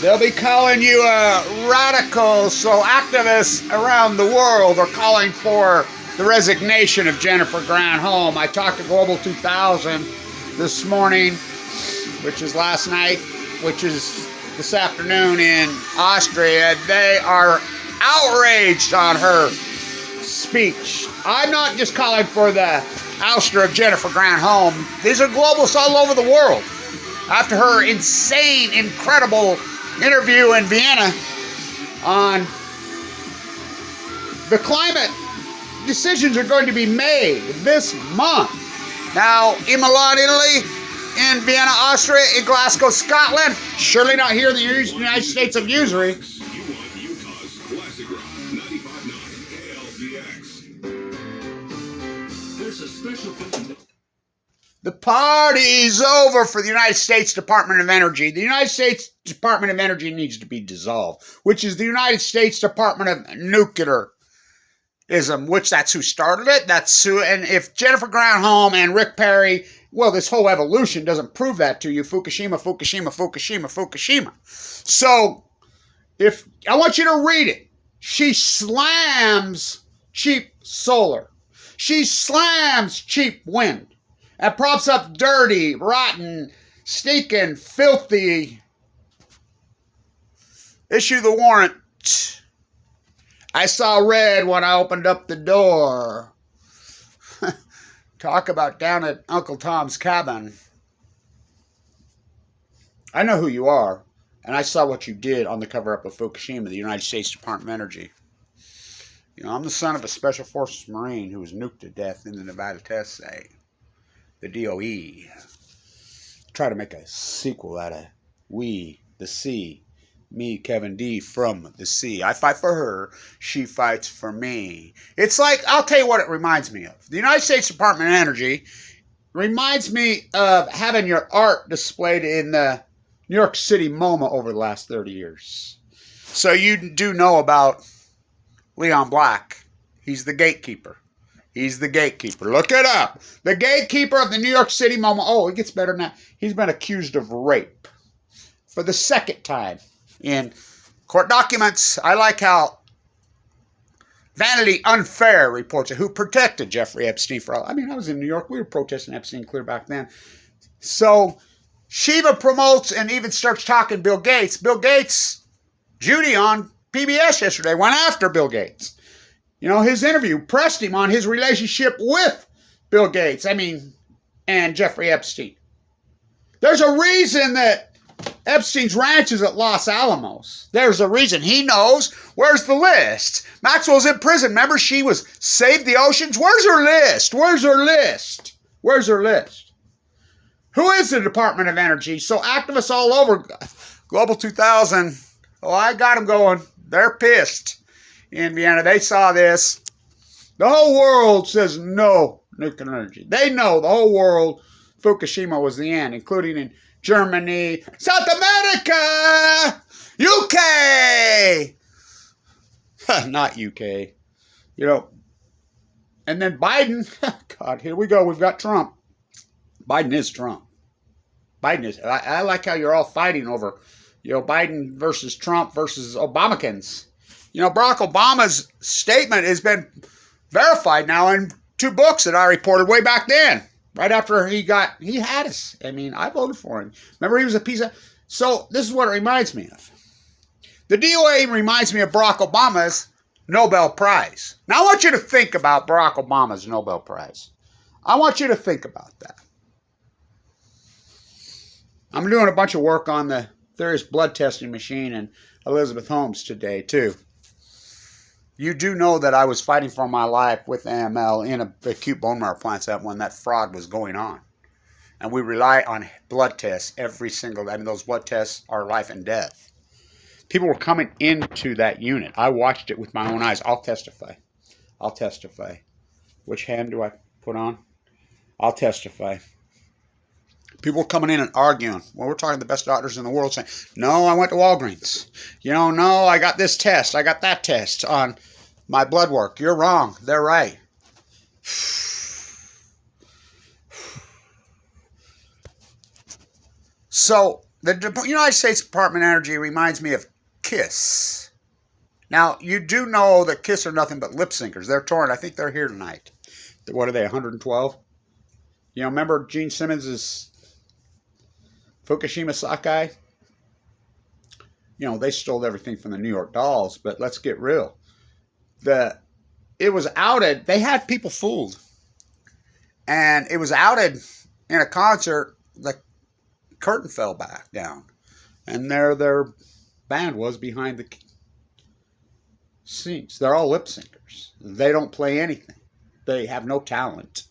They'll be calling you a radical, so activists around the world are calling for the resignation of Jennifer Granholm. I talked to Global 2000 this morning, which is last night, which is this afternoon in Austria. They are outraged on her speech. I'm not just calling for the ouster of Jennifer Granholm. These are globalists all over the world. After her insane, incredible interview in Vienna on the climate decisions are going to be made this month. Now, in Milan, Italy, in Vienna, Austria, in Glasgow, Scotland, surely not here in the United States of usury. The party's over for the United States Department of Energy. The United States Department of Energy needs to be dissolved, which is the United States Department of Nuclearism, which that's who started it. That's who, and if Jennifer Granholm and Rick Perry, well, this whole evolution doesn't prove that to you. Fukushima, Fukushima, Fukushima, Fukushima. So, if I want you to read it, she slams cheap solar. She slams cheap wind. And props up dirty, rotten, stinking, filthy. Issue the warrant. I saw red when I opened up the door. Talk about down at Uncle Tom's cabin. I know who you are, and I saw what you did on the cover-up of Fukushima, the United States Department of Energy. You know, I'm the son of a Special Forces Marine who was nuked to death in the Nevada test site. The DOE. Try to make a sequel out of We, the Sea. Me, Kevin D. from the sea. I fight for her. She fights for me. It's like, I'll tell you what it reminds me of. The United States Department of Energy reminds me of having your art displayed in the New York City MoMA over the last 30 years. So you do know about Leon Black. He's the gatekeeper. He's the gatekeeper. Look it up. The gatekeeper of the New York City MoMA. Oh, it gets better than that. He's been accused of rape for the second time in court documents. I like how Vanity Unfair reports it, who protected Jeffrey Epstein for all. I mean, I was in New York. We were protesting Epstein clear back then. So Shiva promotes and even starts talking Bill Gates. Bill Gates, Judy on PBS yesterday, went after Bill Gates. You know, his interview pressed him on his relationship with Bill Gates, and Jeffrey Epstein. There's a reason that Epstein's ranch is at Los Alamos. There's a reason. He knows. Where's the list? Maxwell's in prison. Remember, she was Save the Oceans? Where's her list? Where's her list? Where's her list? Who is the Department of Energy? So activists all over Global 2000, oh, I got them going. They're pissed. In Vienna, they saw this. The whole world says no nuclear energy. They know the whole world Fukushima was the end, including in Germany, South America, UK. Not UK. You know. And then Biden. God, here we go. We've got Trump. Biden is Trump. Biden is. I like how you're all fighting over, Biden versus Trump versus Obamacans. Barack Obama's statement has been verified now in 2 books that I reported way back then, right after he had us. I voted for him. Remember, he was a piece of... So this is what it reminds me of. The DOE reminds me of Barack Obama's Nobel Prize. Now, I want you to think about Barack Obama's Nobel Prize. I want you to think about that. I'm doing a bunch of work on the Theories blood testing machine and Elizabeth Holmes today, too. You do know that I was fighting for my life with AML in a acute bone marrow transplant when that fraud was going on. And we rely on blood tests every single day. Those blood tests are life and death. People were coming into that unit. I watched it with my own eyes. I'll testify. Which hand do I put on? I'll testify. People were coming in and arguing. Well, we're talking to the best doctors in the world saying, no, I went to Walgreens. No, I got this test. I got that test on my blood work. You're wrong. They're right. So The United States Department of Energy reminds me of KISS. Now, you do know that KISS are nothing but lip syncers. They're touring. I think they're here tonight. What are they, 112? You know, remember Gene Simmons' Fukushima Sakai? You know, they stole everything from the New York Dolls, but let's get real. It was outed. They had people fooled. And it was outed in a concert. The curtain fell back down. And there their band was behind the scenes. They're all lip syncers. They don't play anything. They have no talent.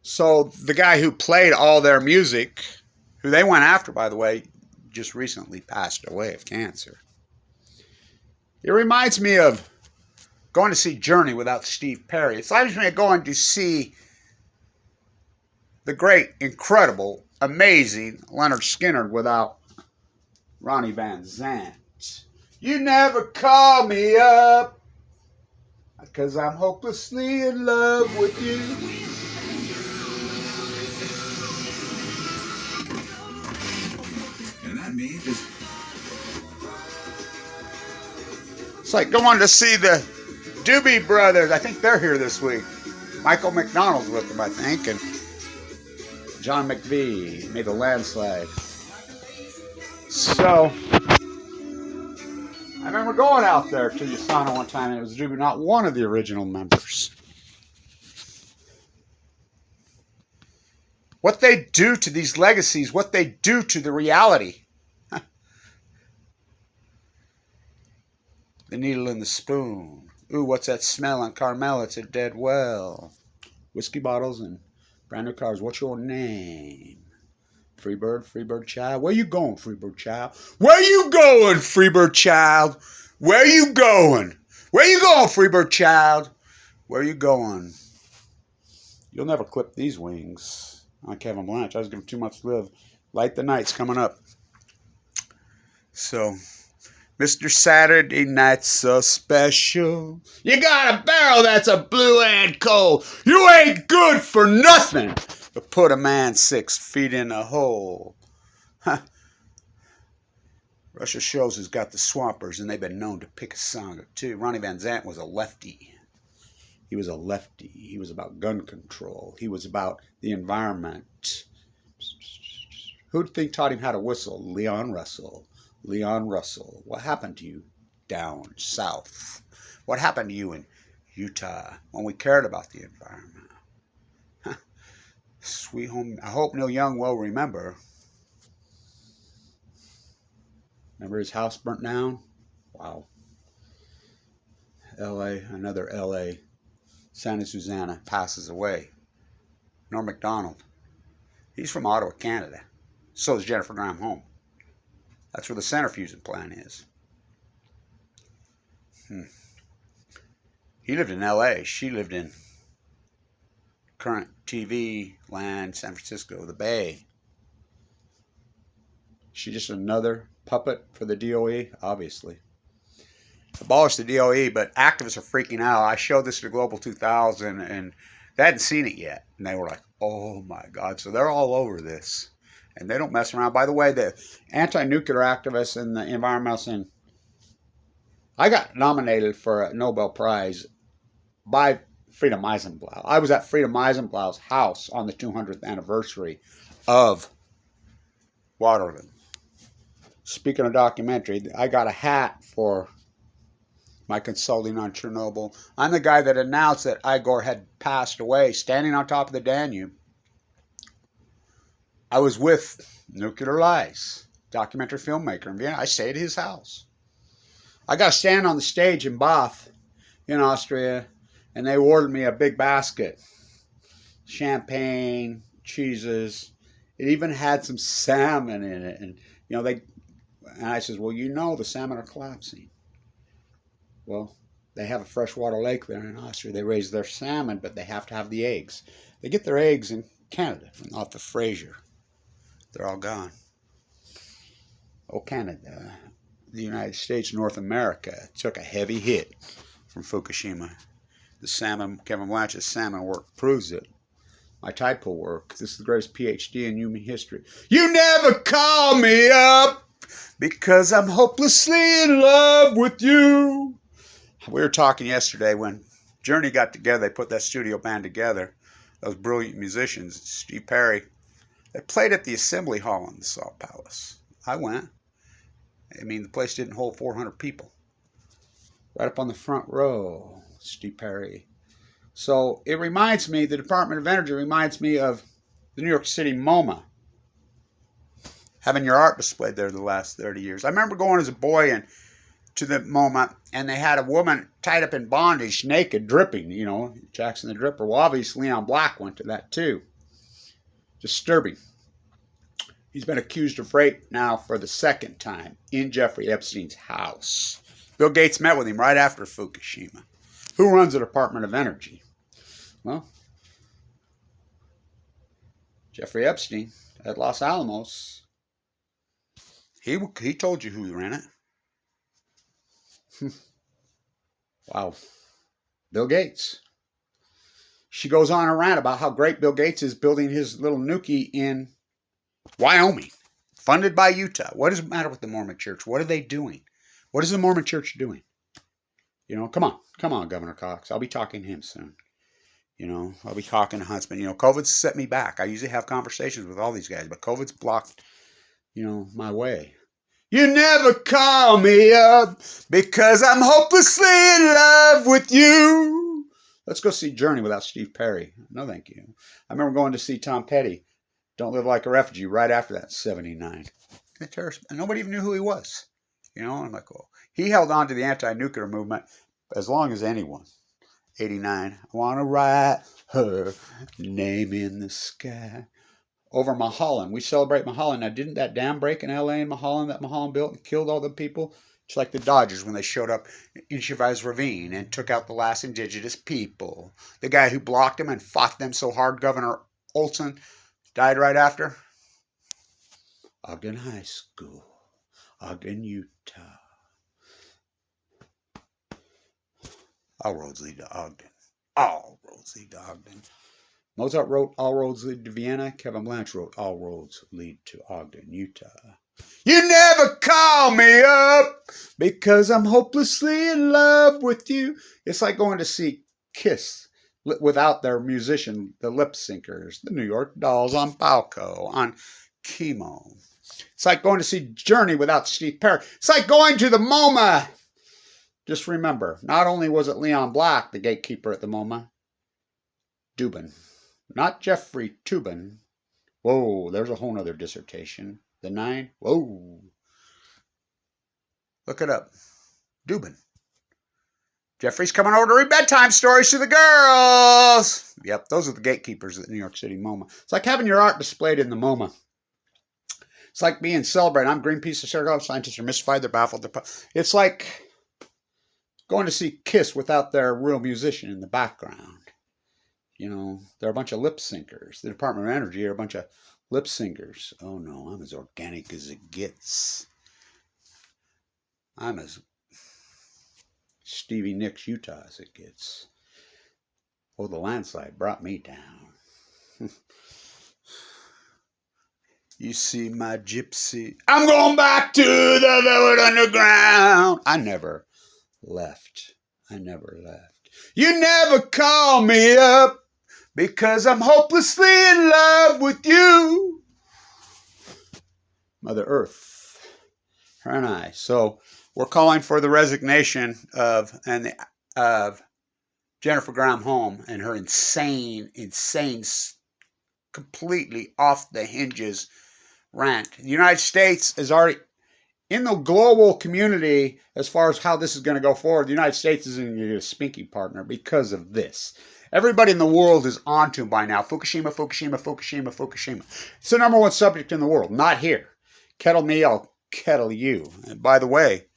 So the guy who played all their music, who they went after, by the way, just recently passed away of cancer. It reminds me of going to see Journey without Steve Perry. It's like me going to see the great, incredible, amazing Leonard Skinner without Ronnie Van Zant. You never call me up because I'm hopelessly in love with you. And that means it's like going to see the Doobie Brothers. I think they're here this week. Michael McDonald's with them, I think, and John McVie made a landslide. So I remember going out there to USANA one time, and it was Doobie, not one of the original members. What they do to these legacies, what they do to the reality. The needle in the spoon. Ooh, what's that smell on Carmel? It's a dead well. Whiskey bottles and brand new cars. What's your name? Freebird child. Where you going, Freebird child? Where you going, Freebird child? Where you going? Where you going, Freebird child? Where you going? You'll never clip these wings. On Kevin Blanche. I was giving too much to live. Light the Night's coming up. So, Mr. Saturday Night's so special. You got a barrel that's a blue and cold. You ain't good for nothing but put a man 6 feet in a hole. Huh. Russia Shows has got the Swampers, and they've been known to pick a song or two. Ronnie Van Zant was a lefty. He was a lefty. He was about gun control. He was about the environment. Who'd think taught him how to whistle? Leon Russell. Leon Russell. What happened to you down south? What happened to you in Utah when we cared about the environment? Sweet home. I hope Neil Young will remember. Remember his house burnt down? Wow. L.A., another L.A. Santa Susana passes away. Norm MacDonald. He's from Ottawa, Canada. So is Jennifer Granholm. That's where the centrifuging plant is. He lived in L.A. She lived in current TV land, San Francisco, the Bay. She just another puppet for the DOE? Obviously. Abolish the DOE, but activists are freaking out. I showed this to Global 2000, and they hadn't seen it yet. And they were like, oh my God. So they're all over this. And they don't mess around. By the way, the anti-nuclear activists and the environmentalists, and I got nominated for a Nobel Prize by Frieda Meisenblau. I was at Frieda Meisenblau's house on the 200th anniversary of Waterloo. Speaking of documentary, I got a hat for my consulting on Chernobyl. I'm the guy that announced that Igor had passed away, standing on top of the Danube. I was with Nuclear Lies, documentary filmmaker in Vienna. I stayed at his house. I got to stand on the stage in Bath in Austria, and they ordered me a big basket. Champagne, cheeses. It even had some salmon in it. And, you know, and I says, well, you know the salmon are collapsing. Well, they have a freshwater lake there in Austria. They raise their salmon, but they have to have the eggs. They get their eggs in Canada, off the Fraser. They're all gone. Oh, Canada, the United States, North America took a heavy hit from Fukushima. The salmon, Kevin Blanch's salmon work proves it. my typo work. This is the greatest PhD in human history. You never call me up because I'm hopelessly in love with you. We were talking yesterday when Journey got together. They put that studio band together. Those brilliant musicians, Steve Perry. They played at the Assembly Hall in the Salt Palace. I went. I mean, the place didn't hold 400 people. Right up on the front row, Steve Perry. So it reminds me, the Department of Energy reminds me of the New York City MoMA. Having your art displayed there the last 30 years. I remember going as a boy and to the MoMA, and they had a woman tied up in bondage, naked, dripping, you know, Jackson the Dripper. Well, obviously Leon Black went to that too. Disturbing. He's been accused of rape now for the second time in Jeffrey Epstein's house. Bill Gates met with him right after Fukushima. Who runs the Department of Energy? Well, Jeffrey Epstein at Los Alamos. He told you who ran it. Wow. Bill Gates. She goes on a rant about how great Bill Gates is building his little nukie in Wyoming, funded by Utah. What is the matter with the Mormon Church? What are they doing? What is the Mormon Church doing? You know, come on, Governor Cox. I'll be talking to him soon. You know, I'll be talking to Huntsman. You know, COVID's set me back. I usually have conversations with all these guys, but COVID's blocked, you know, my way. You never call me up because I'm hopelessly in love with you. Let's go see Journey without Steve Perry. No, thank you. I remember going to see Tom Petty, Don't Live Like a Refugee, right after that, 79. And nobody even knew who he was. You know, I'm like, oh. He held on to the anti-nuclear movement as long as anyone. 89. I want to write her name in the sky. Over Mulholland. We celebrate Mulholland. Now, didn't that dam break in L.A. in Mulholland that Mulholland built and killed all the people? It's like the Dodgers when they showed up in Chavez Ravine and took out the last indigenous people. The guy who blocked them and fought them so hard, Governor Olson, died right after. Ogden High School. Ogden, Utah. All roads lead to Ogden. All roads lead to Ogden. Mozart wrote All Roads Lead to Vienna. Kevin Blanche wrote All Roads Lead to Ogden, Utah. You never call me up because I'm hopelessly in love with you. It's like going to see Kiss without their musician, the lip syncers, the New York Dolls on Balco, on Chemo. It's like going to see Journey without Steve Perry. It's like going to the MoMA. Just remember, not only was it Leon Black, the gatekeeper at the MoMA, Dubin. Not Jeffrey Toobin. Whoa, there's a whole nother dissertation. The 9. Whoa. Look it up. Dubin. Jeffrey's coming over to read bedtime stories to the girls. Yep, those are the gatekeepers at the New York City MoMA. It's like having your art displayed in the MoMA. It's like being celebrated. I'm Greenpeace, the Sarah scientists are mystified, they're baffled. It's like going to see Kiss without their real musician in the background. You know, they're a bunch of lip syncers. The Department of Energy are a bunch of lip syncers. Oh no, I'm as organic as it gets. I'm as Stevie Nicks, Utah as it gets. Oh, the landslide brought me down. You see my gypsy. I'm going back to the Velvet Underground. I never left. You never call me up because I'm hopelessly in love with you. Mother Earth, her and I. So we're calling for the resignation of Jennifer Granholm and her insane, completely off the hinges rant. The United States is already in the global community as far as how this is going to go forward. The United States is going to get a spinky partner because of this. Everybody in the world is onto him by now. Fukushima. It's the number one subject in the world, not here. Kettle me, I'll kettle you. And by the way,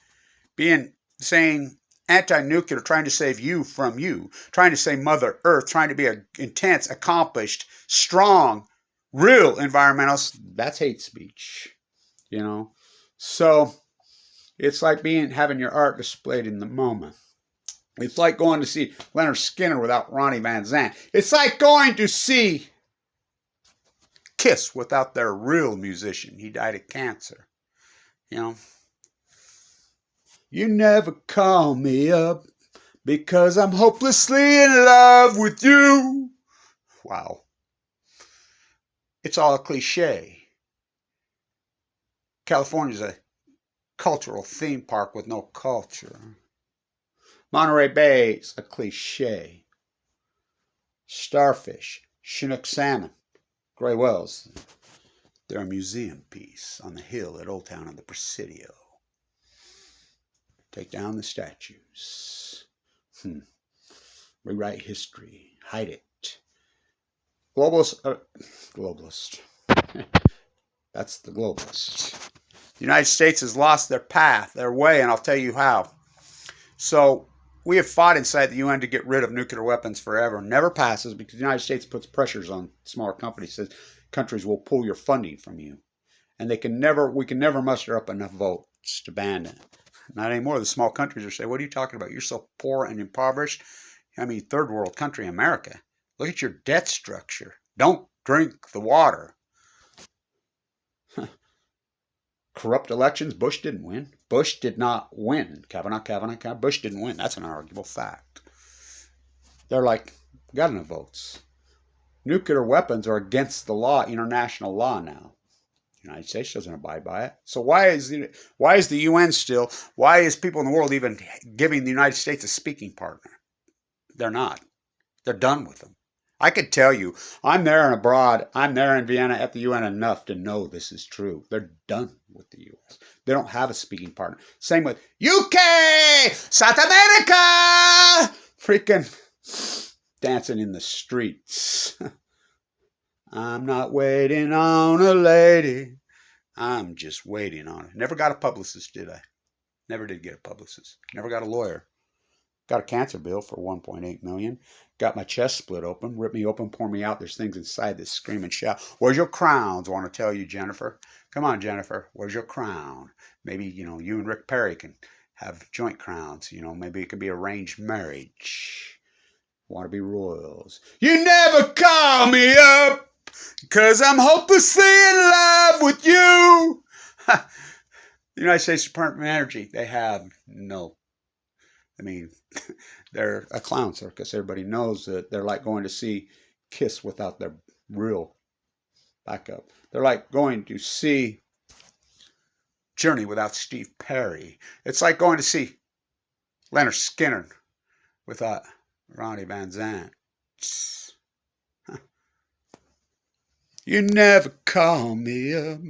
saying anti-nuclear, trying to save you from you, trying to save Mother Earth, trying to be an intense, accomplished, strong, real environmentalist, that's hate speech, you know. So it's like having your art displayed in the MoMA. It's like going to see Leonard Skinner without Ronnie Van Zant. It's like going to see Kiss without their real musician. He died of cancer. You know, you never call me up because I'm hopelessly in love with you. Wow. It's all a cliche. California's a cultural theme park with no culture. Monterey Bay's a cliche. Starfish, Chinook salmon, gray whales, they're a museum piece on the hill at Old Town of the Presidio. Take down the statues. Rewrite history. Hide it. Globalist. That's the globalist. The United States has lost their path, their way, and I'll tell you how. So we have fought inside the UN to get rid of nuclear weapons forever. Never passes because the United States puts pressures on smaller companies. Says countries will pull your funding from you, and we can never muster up enough votes to ban it. Not anymore. The small countries are saying, "What are you talking about? You're so poor and impoverished." I mean, third world country, America. Look at your debt structure. Don't drink the water. Corrupt elections. Bush didn't win. Bush did not win. Kavanaugh. Bush didn't win. That's an arguable fact. They're like, got enough votes. Nuclear weapons are against the law, international law now. The United States doesn't abide by it. So why is the UN still? Why is people in the world even giving the United States a speaking partner? They're not. They're done with them. I could tell you, I'm there and abroad, I'm there in Vienna at the UN enough to know this is true. They're done with the US. They don't have a speaking partner. Same with UK, South America, freaking dancing in the streets. I'm not waiting on a lady. I'm just waiting on her. Never got a publicist, did I? Never did get a publicist. Never got a lawyer. Got a cancer bill for $1.8 million. Got my chest split open. Rip me open, pour me out. There's things inside that scream and shout. Where's your crowns? I want to tell you, Jennifer. Come on, Jennifer. Where's your crown? Maybe, you and Rick Perry can have joint crowns. Maybe it could be arranged marriage. Want to be royals. You never call me up because I'm hopelessly in love with you. The United States Department of Energy, they have no. They're a clown circus. Everybody knows that they're like going to see Kiss without their real backup. They're like going to see Journey without Steve Perry. It's like going to see Leonard Skinner without Ronnie Van Zant. You never call me up